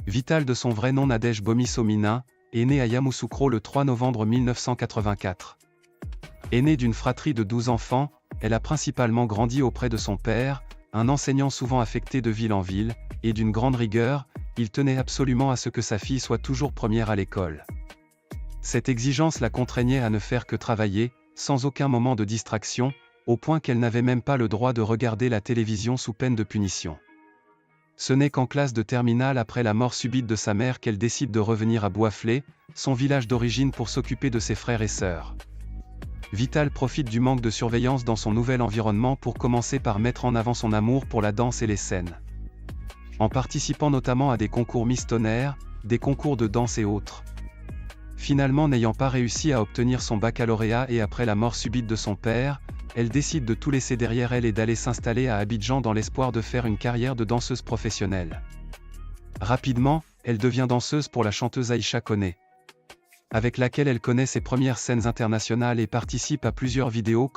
Vital de son vrai nom Nadège Bomi-Sominin, est née à Yamoussoukro le 3 novembre 1984. Aînée d'une fratrie de 12 enfants, elle a principalement grandi auprès de son père, un enseignant souvent affecté de ville en ville, et d'une grande rigueur, il tenait absolument à ce que sa fille soit toujours première à l'école. Cette exigence la contraignait à ne faire que travailler, sans aucun moment de distraction, au point qu'elle n'avait même pas le droit de regarder la télévision sous peine de punition. Ce n'est qu'en classe de terminale après la mort subite de sa mère qu'elle décide de revenir à Boisflé, son village d'origine pour s'occuper de ses frères et sœurs. Vital profite du manque de surveillance dans son nouvel environnement pour commencer par mettre en avant son amour pour la danse et les scènes. En participant notamment à des concours Miss Tonnerre, des concours de danse et autres. Finalement n'ayant pas réussi à obtenir son baccalauréat et après la mort subite de son père, elle décide de tout laisser derrière elle et d'aller s'installer à Abidjan dans l'espoir de faire une carrière de danseuse professionnelle. Rapidement, elle devient danseuse pour la chanteuse Aïcha Koné, avec laquelle elle connaît ses premières scènes internationales et participe à plusieurs vidéos